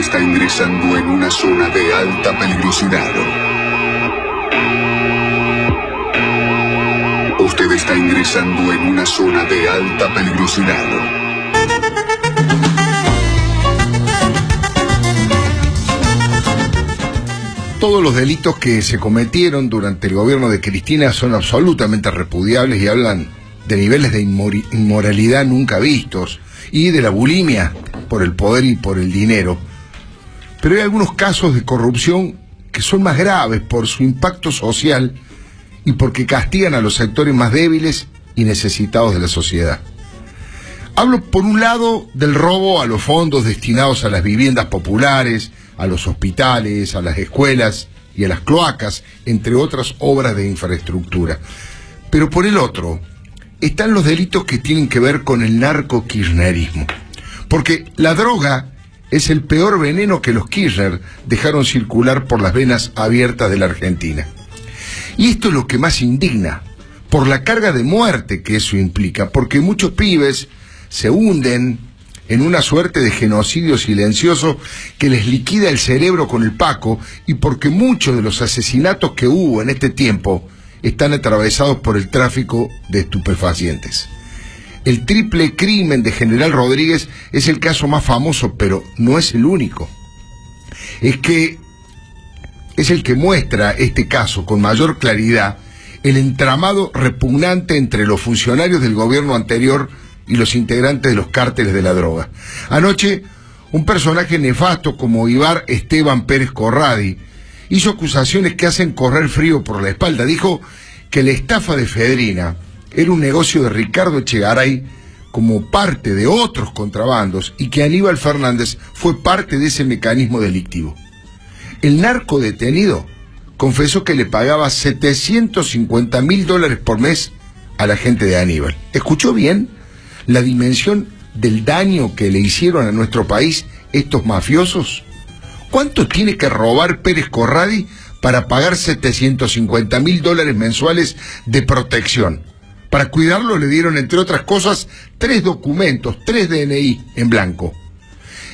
está ingresando en una zona de alta peligrosidad. Usted está ingresando en una zona de alta peligrosidad. Todos los delitos que se cometieron durante el gobierno de Cristina son absolutamente repudiables y hablan de niveles de inmoralidad nunca vistos y de la bulimia por el poder y por el dinero. Pero hay algunos casos de corrupción que son más graves por su impacto social y porque castigan a los sectores más débiles y necesitados de la sociedad. Hablo por un lado del robo a los fondos destinados a las viviendas populares, a los hospitales, a las escuelas y a las cloacas, entre otras obras de infraestructura. Pero por el otro, están los delitos que tienen que ver con el narco-kirchnerismo. Porque la droga es el peor veneno que los Kirchner dejaron circular por las venas abiertas de la Argentina. Y esto es lo que más indigna, por la carga de muerte que eso implica, porque muchos pibes se hunden en una suerte de genocidio silencioso que les liquida el cerebro con el paco, y porque muchos de los asesinatos que hubo en este tiempo están atravesados por el tráfico de estupefacientes. El triple crimen de General Rodríguez es el caso más famoso, pero no es el único. Es el que muestra este caso con mayor claridad el entramado repugnante entre los funcionarios del gobierno anterior y los integrantes de los cárteles de la droga. Anoche, un personaje nefasto como Ibar Esteban Pérez Corradi hizo acusaciones que hacen correr frío por la espalda. Dijo que la estafa de Fedrina era un negocio de Ricardo Echegaray como parte de otros contrabandos y que Aníbal Fernández fue parte de ese mecanismo delictivo. El narco detenido confesó que le pagaba $750.000 por mes a la gente de Aníbal. ¿Escuchó bien la dimensión del daño que le hicieron a nuestro país estos mafiosos? ¿Cuánto tiene que robar Pérez Corradi para pagar $750.000 mensuales de protección? Para cuidarlo le dieron, entre otras cosas, 3 documentos, 3 DNI en blanco.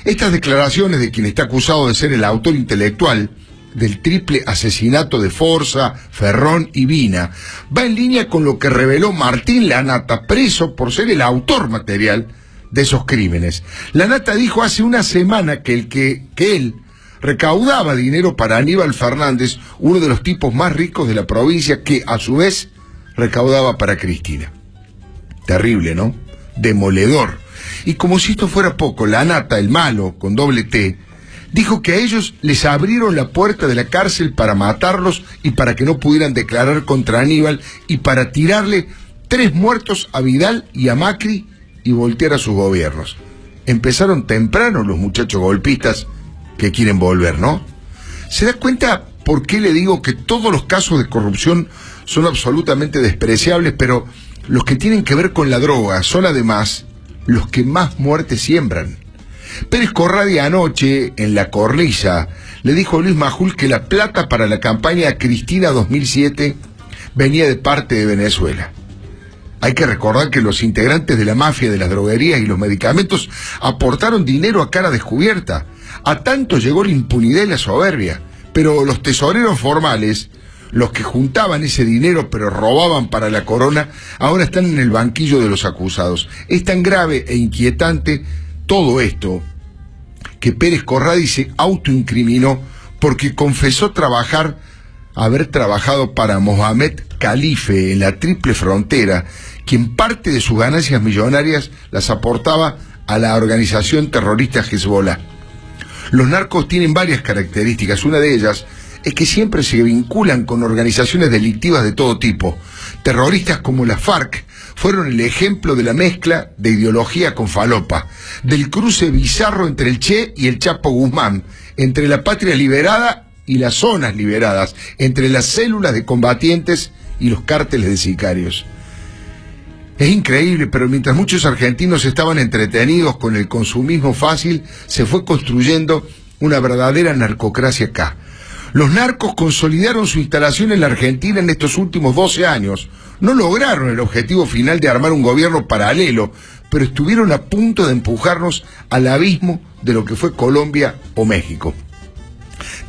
Estas declaraciones de quien está acusado de ser el autor intelectual del triple asesinato de Forza, Ferrón y Vina va en línea con lo que reveló Martín Lanata, preso por ser el autor material de esos crímenes. Lanata dijo hace una semana que él recaudaba dinero para Aníbal Fernández, uno de los tipos más ricos de la provincia, que a su vez recaudaba para Cristina. Terrible, ¿no? Demoledor. Y como si esto fuera poco, Lanata, el malo, con doble T, dijo que a ellos les abrieron la puerta de la cárcel para matarlos y para que no pudieran declarar contra Aníbal y para tirarle 3 muertos a Vidal y a Macri y voltear a sus gobiernos. Empezaron temprano los muchachos golpistas que quieren volver, ¿no? ¿Se da cuenta por qué le digo que todos los casos de corrupción son absolutamente despreciables, pero los que tienen que ver con la droga son además los que más muertes siembran? Pérez Corradi anoche, en La Cornisa, le dijo a Luis Majul que la plata para la campaña Cristina 2007 venía de parte de Venezuela. Hay que recordar que los integrantes de la mafia de las droguerías y los medicamentos aportaron dinero a cara descubierta. A tanto llegó la impunidad y la soberbia. Pero los tesoreros formales, los que juntaban ese dinero pero robaban para la corona, ahora están en el banquillo de los acusados. Es tan grave e inquietante todo esto que Pérez Corradi se autoincriminó porque confesó haber trabajado para Mohamed Khalife en la Triple Frontera, quien parte de sus ganancias millonarias las aportaba a la organización terrorista Hezbollah. Los narcos tienen varias características. Una de ellas es que siempre se vinculan con organizaciones delictivas de todo tipo. Terroristas como la FARC fueron el ejemplo de la mezcla de ideología con falopa, del cruce bizarro entre el Che y el Chapo Guzmán, entre la patria liberada y las zonas liberadas, entre las células de combatientes y los cárteles de sicarios. Es increíble, pero mientras muchos argentinos estaban entretenidos con el consumismo fácil, se fue construyendo una verdadera narcocracia acá. Los narcos consolidaron su instalación en la Argentina en estos últimos 12 años. No lograron el objetivo final de armar un gobierno paralelo, pero estuvieron a punto de empujarnos al abismo de lo que fue Colombia o México.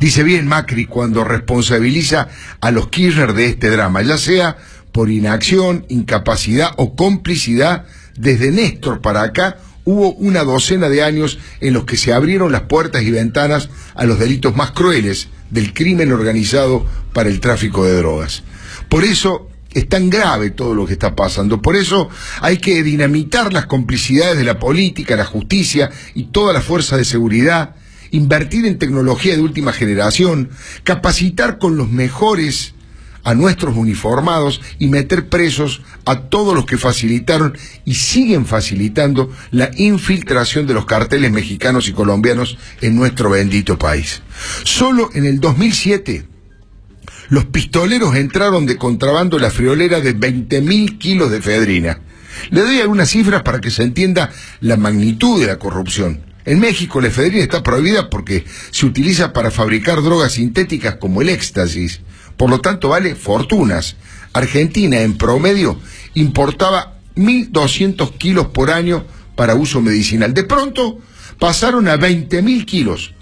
Dice bien Macri cuando responsabiliza a los Kirchner de este drama, ya sea por inacción, incapacidad o complicidad. Desde Néstor para acá hubo una docena de años en los que se abrieron las puertas y ventanas a los delitos más crueles del crimen organizado para el tráfico de drogas. Por eso es tan grave todo lo que está pasando, por eso hay que dinamitar las complicidades de la política, la justicia y toda la fuerza de seguridad, invertir en tecnología de última generación, capacitar con los mejores a nuestros uniformados y meter presos a todos los que facilitaron y siguen facilitando la infiltración de los carteles mexicanos y colombianos en nuestro bendito país. Solo en el 2007 los pistoleros entraron de contrabando la friolera de 20.000 kilos de efedrina. Le doy algunas cifras para que se entienda la magnitud de la corrupción. En México la efedrina está prohibida porque se utiliza para fabricar drogas sintéticas como el éxtasis. Por lo tanto vale fortunas. Argentina en promedio importaba 1.200 kilos por año para uso medicinal. De pronto pasaron a 20.000 kilos.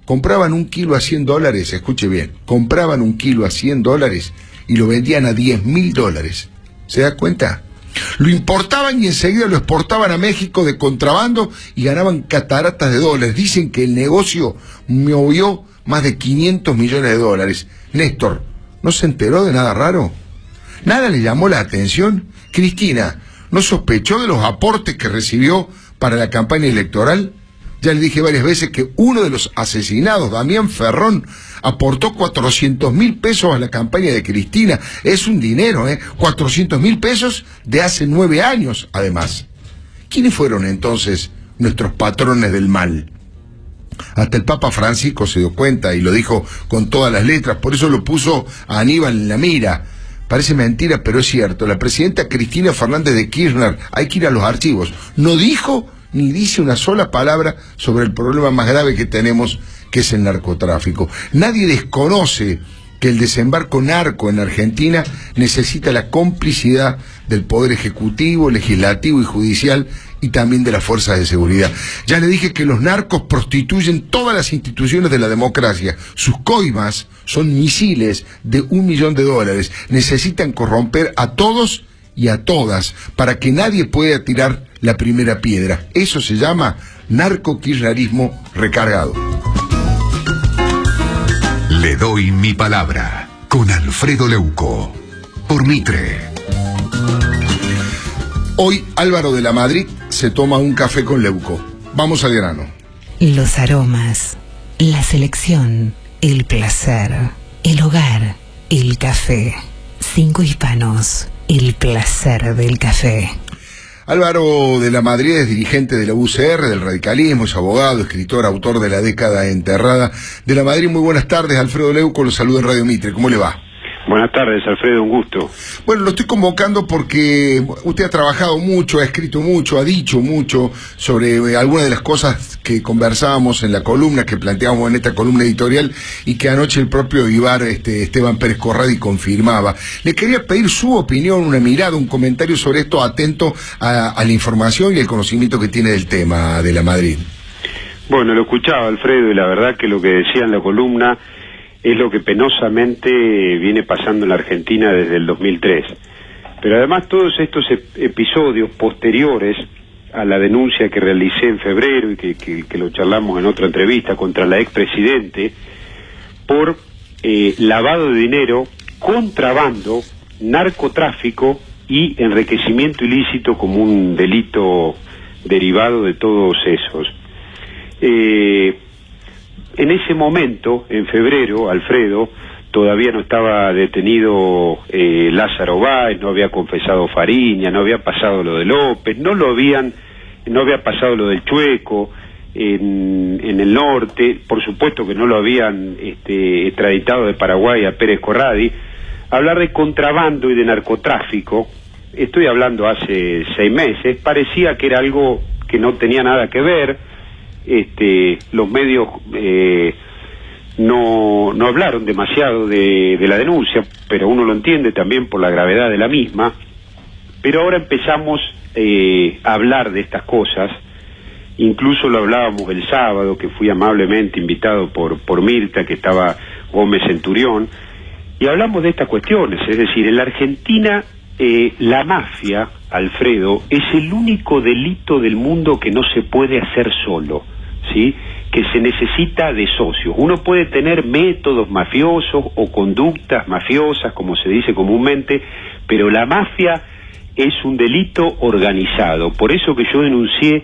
Compraban un kilo a $100, escuche bien, compraban un kilo a $100 y lo vendían a $10.000. ¿Se da cuenta? Lo importaban y enseguida lo exportaban a México de contrabando y ganaban cataratas de dólares. Dicen que el negocio movió más de $500 millones. Néstor, ¿no se enteró de nada raro? ¿Nada le llamó la atención? Cristina, ¿no sospechó de los aportes que recibió para la campaña electoral? Ya le dije varias veces que uno de los asesinados, Damián Ferrón, aportó 400.000 pesos a la campaña de Cristina. Es un dinero, 400.000 pesos de hace 9 años, además. ¿Quiénes fueron entonces nuestros patrones del mal? Hasta el Papa Francisco se dio cuenta y lo dijo con todas las letras, por eso lo puso a Aníbal en la mira. Parece mentira, pero es cierto. La presidenta Cristina Fernández de Kirchner, hay que ir a los archivos, no dijo ni dice una sola palabra sobre el problema más grave que tenemos, que es el narcotráfico. Nadie desconoce que el desembarco narco en Argentina necesita la complicidad del Poder Ejecutivo, Legislativo y Judicial y también de las fuerzas de seguridad. Ya le dije que los narcos prostituyen todas las instituciones de la democracia. Sus coimas son misiles de $1 millón. Necesitan corromper a todos y a todas para que nadie pueda tirar la primera piedra. Eso se llama narco-kirchnerismo recargado. Le doy mi palabra con Alfredo Leuco por Mitre. Hoy Álvaro de la Madrid se toma un café con Leuco. Vamos al grano. Los aromas, la selección, el placer, el hogar, el café. 5 hispanos, el placer del café. Álvaro de la Madrid es dirigente de la UCR, del radicalismo, es abogado, escritor, autor de La década enterrada. De la Madrid, muy buenas tardes, Alfredo Leuco, lo saluda en Radio Mitre, ¿cómo le va? Buenas tardes, Alfredo, un gusto. Bueno, lo estoy convocando porque usted ha trabajado mucho, ha escrito mucho, ha dicho mucho sobre algunas de las cosas que conversábamos en la columna, que planteábamos en esta columna editorial y que anoche el propio Ibar, Esteban Pérez Corradi, confirmaba. Le quería pedir su opinión, una mirada, un comentario sobre esto, atento a la información y el conocimiento que tiene del tema de la Madrid. Bueno, lo escuchaba, Alfredo, y la verdad que lo que decía en la columna es lo que penosamente viene pasando en la Argentina desde el 2003. Pero además todos estos episodios posteriores a la denuncia que realicé en febrero y que lo charlamos en otra entrevista contra la expresidente por lavado de dinero, contrabando, narcotráfico y enriquecimiento ilícito como un delito derivado de todos esos. En ese momento, en febrero, Alfredo, todavía no estaba detenido Lázaro Báez, no había confesado Fariña, no había pasado lo de López, no había pasado lo del Chueco en el norte, por supuesto que no lo habían extraditado de Paraguay a Pérez Corradi. Hablar de contrabando y de narcotráfico, estoy hablando hace 6 meses, parecía que era algo que no tenía nada que ver. Los medios no hablaron demasiado de la denuncia, pero uno lo entiende también por la gravedad de la misma. Pero ahora empezamos a hablar de estas cosas incluso lo hablábamos el sábado, que fui amablemente invitado por Mirta, que estaba Gómez Centurión, y hablamos de estas cuestiones. Es decir, en la Argentina la mafia, Alfredo, es el único delito del mundo que no se puede hacer solo, ¿sí?, que se necesita de socios. Uno puede tener métodos mafiosos o conductas mafiosas, como se dice comúnmente, pero la mafia es un delito organizado. Por eso que yo denuncié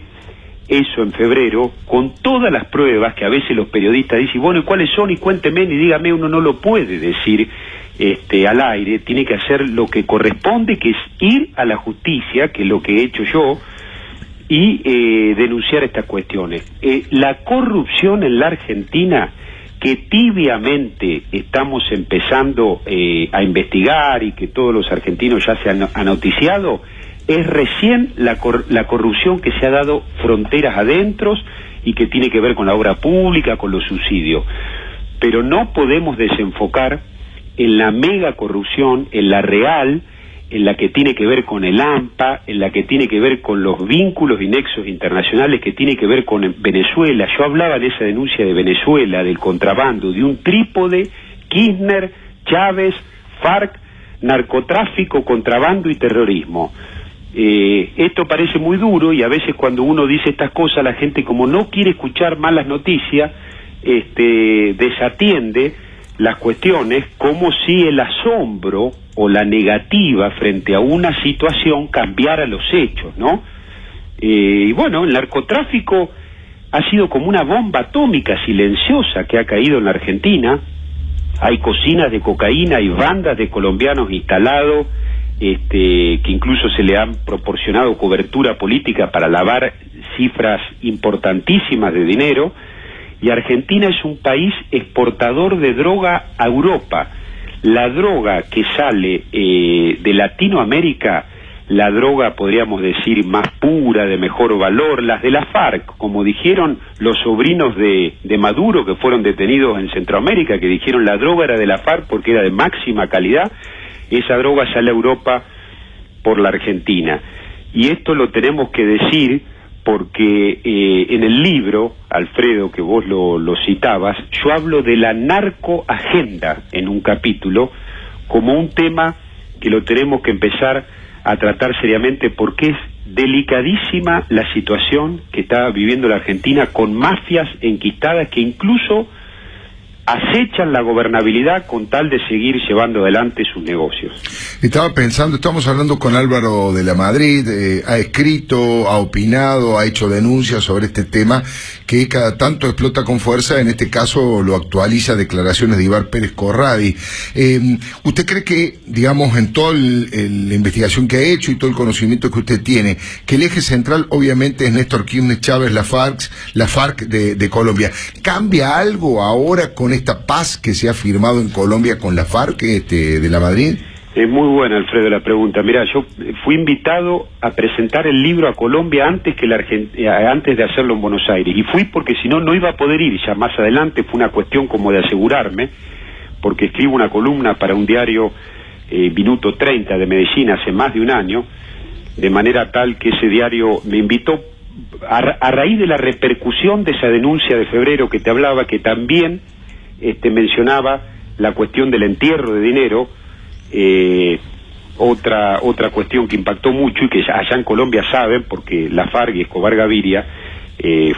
eso en febrero, con todas las pruebas que a veces los periodistas dicen, bueno, ¿y cuáles son? Y cuénteme, y dígame. Uno no lo puede decir al aire, tiene que hacer lo que corresponde, que es ir a la justicia, que es lo que he hecho yo, y denunciar estas cuestiones. La corrupción en la Argentina, que tibiamente estamos empezando a investigar y que todos los argentinos ya se han noticiado, es recién la corrupción que se ha dado fronteras adentro y que tiene que ver con la obra pública, con los subsidios. Pero no podemos desenfocar en la mega corrupción, en la real, en la que tiene que ver con el AMPA, en la que tiene que ver con los vínculos y nexos internacionales, que tiene que ver con Venezuela. Yo hablaba en esa denuncia de Venezuela, del contrabando, de un trípode: Kirchner, Chávez, FARC, narcotráfico, contrabando y terrorismo. Esto parece muy duro, y a veces cuando uno dice estas cosas, la gente, como no quiere escuchar malas noticias, desatiende las cuestiones, como si el asombro o la negativa frente a una situación cambiara los hechos, ¿no? Y bueno, el narcotráfico ha sido como una bomba atómica silenciosa que ha caído en la Argentina. Hay cocinas de cocaína, hay bandas de colombianos instalados, que incluso se le han proporcionado cobertura política para lavar cifras importantísimas de dinero. Y Argentina es un país exportador de droga a Europa. La droga que sale de Latinoamérica, la droga, podríamos decir, más pura, de mejor valor, las de la FARC, como dijeron los sobrinos de Maduro, que fueron detenidos en Centroamérica, que dijeron la droga era de la FARC porque era de máxima calidad. Esa droga sale a Europa por la Argentina. Y esto lo tenemos que decir porque en el libro, Alfredo, que vos lo citabas, yo hablo de la narcoagenda en un capítulo como un tema que lo tenemos que empezar a tratar seriamente, porque es delicadísima la situación que está viviendo la Argentina, con mafias enquistadas que incluso acechan la gobernabilidad con tal de seguir llevando adelante sus negocios. Estaba pensando, estamos hablando con Álvaro de la Madrid, ha escrito, ha opinado, ha hecho denuncias sobre este tema que cada tanto explota con fuerza. En este caso lo actualiza declaraciones de Ibar Pérez Corradi. ¿Usted cree que, digamos, en toda la investigación que ha hecho y todo el conocimiento que usted tiene, que el eje central obviamente es Néstor Kirchner, Chávez, la FARC de Colombia? ¿Cambia algo ahora con esta paz que se ha firmado en Colombia con la FARC de la Madrid? Es muy buena, Alfredo, la pregunta. Mira, yo fui invitado a presentar el libro a Colombia antes de hacerlo en Buenos Aires, y fui porque si no, no iba a poder ir. Ya más adelante fue una cuestión como de asegurarme, porque escribo una columna para un diario, Minuto 30, de Medellín, hace más de un año, de manera tal que ese diario me invitó a raíz de la repercusión de esa denuncia de febrero que te hablaba, que también mencionaba la cuestión del entierro de dinero. Otra cuestión que impactó mucho y que allá en Colombia saben, porque la FARC y Escobar Gaviria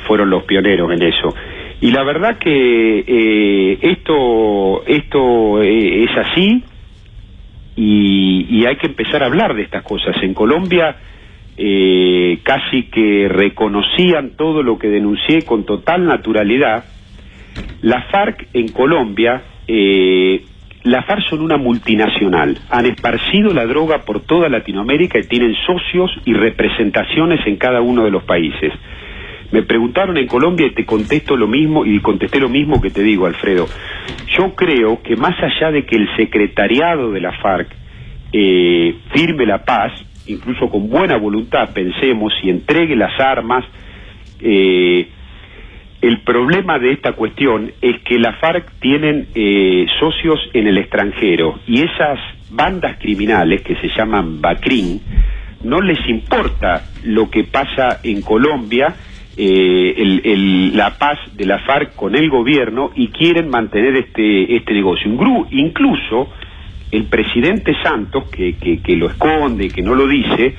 fueron los pioneros en eso. Y la verdad que esto es así, y hay que empezar a hablar de estas cosas. En Colombia casi que reconocían todo lo que denuncié con total naturalidad. La FARC en Colombia, la FARC son una multinacional, han esparcido la droga por toda Latinoamérica y tienen socios y representaciones en cada uno de los países. Me preguntaron en Colombia y te contesto lo mismo, y contesté lo mismo que te digo, Alfredo. Yo creo que más allá de que el secretariado de la FARC firme la paz, incluso con buena voluntad, pensemos, y entregue las armas, el problema de esta cuestión es que la FARC tienen socios en el extranjero, y esas bandas criminales que se llaman BACRIM no les importa lo que pasa en Colombia, la paz de la FARC con el gobierno y quieren mantener este negocio. Incluso el presidente Santos, que lo esconde, que no lo dice,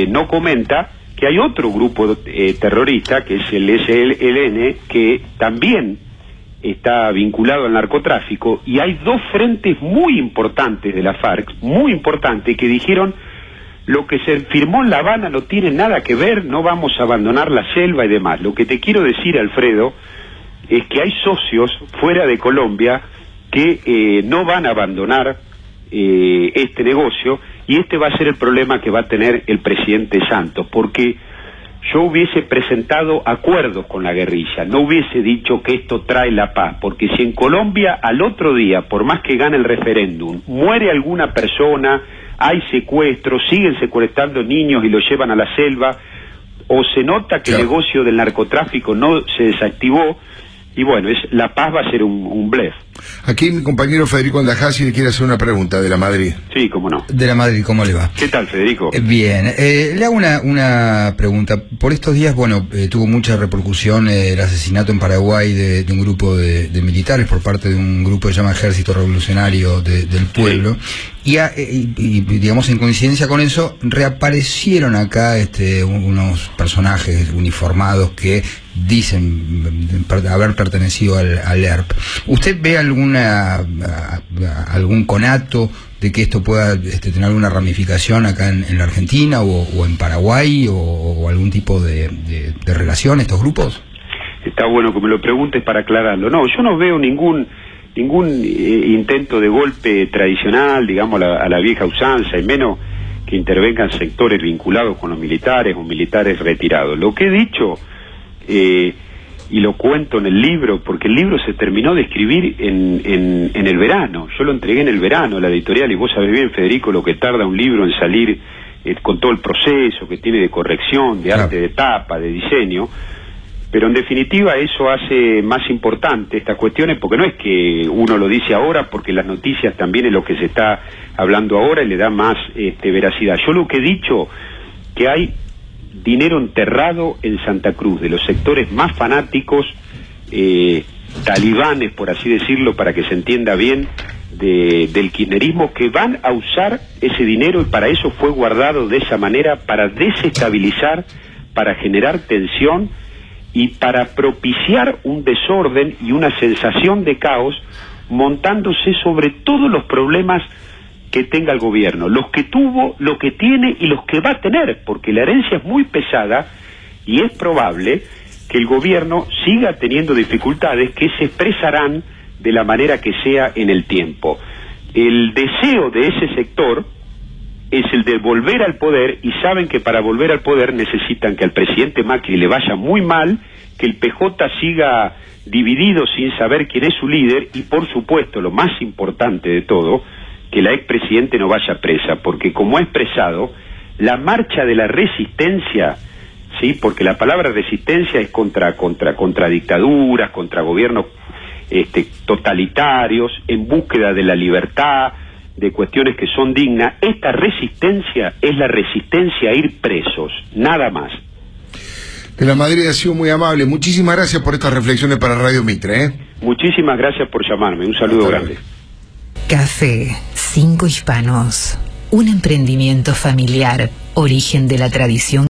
no comenta que hay otro grupo terrorista, que es el SLN, que también está vinculado al narcotráfico, y hay dos frentes muy importantes de la FARC, muy importantes, que dijeron: lo que se firmó en La Habana no tiene nada que ver, no vamos a abandonar la selva y demás. Lo que te quiero decir, Alfredo, es que hay socios fuera de Colombia que no van a abandonar este negocio, y este va a ser el problema que va a tener el presidente Santos, porque yo hubiese presentado acuerdos con la guerrilla, no hubiese dicho que esto trae la paz, porque si en Colombia al otro día, por más que gane el referéndum, muere alguna persona, hay secuestros, siguen secuestrando niños y los llevan a la selva, o se nota que el negocio del narcotráfico no se desactivó, y bueno, la paz va a ser un blef. Aquí mi compañero Federico Andajasi le quiere hacer una pregunta de la Madrid. Sí, cómo no. De la Madrid, ¿cómo le va? ¿Qué tal, Federico? Bien, le hago una pregunta. Por estos días, bueno, tuvo mucha repercusión el asesinato en Paraguay de un grupo de militares por parte de un grupo que se llama Ejército Revolucionario del Pueblo. Sí. Y digamos, en coincidencia con eso, reaparecieron acá unos personajes uniformados que dicen haber pertenecido al ERP. ¿Usted ve algún conato de que esto pueda tener alguna ramificación acá en la Argentina o en Paraguay o algún tipo de relación estos grupos? Está bueno que me lo preguntes para aclararlo. No, yo no veo ningún intento de golpe tradicional, digamos, a la vieja usanza, y menos que intervengan sectores vinculados con los militares o militares retirados. Lo que he dicho, y lo cuento en el libro, porque el libro se terminó de escribir en el verano. Yo lo entregué en el verano a la editorial, y vos sabés bien, Federico, lo que tarda un libro en salir, con todo el proceso que tiene de corrección, de arte de tapa, de diseño. Pero en definitiva eso hace más importante estas cuestiones, porque no es que uno lo dice ahora, porque las noticias también es lo que se está hablando ahora y le da más veracidad. Yo lo que he dicho, que hay dinero enterrado en Santa Cruz, de los sectores más fanáticos, talibanes, por así decirlo, para que se entienda bien, del kirchnerismo, que van a usar ese dinero, y para eso fue guardado de esa manera, para desestabilizar, para generar tensión y para propiciar un desorden y una sensación de caos, montándose sobre todos los problemas que tenga el gobierno, los que tuvo, lo que tiene y los que va a tener, porque la herencia es muy pesada y es probable que el gobierno siga teniendo dificultades que se expresarán de la manera que sea en el tiempo. El deseo de ese sector es el de volver al poder, y saben que para volver al poder necesitan que al presidente Macri le vaya muy mal, que el PJ siga dividido sin saber quién es su líder, y por supuesto, lo más importante de todo, que la expresidente no vaya presa, porque como ha expresado, la marcha de la resistencia, sí, porque la palabra resistencia es contra dictaduras, contra gobiernos totalitarios, en búsqueda de la libertad, de cuestiones que son dignas. Esta resistencia es la resistencia a ir presos, nada más. De la Madrid ha sido muy amable. Muchísimas gracias por estas reflexiones para Radio Mitre. Muchísimas gracias por llamarme. Un saludo grande. Café 5 Hispanos, un emprendimiento familiar, origen de la tradición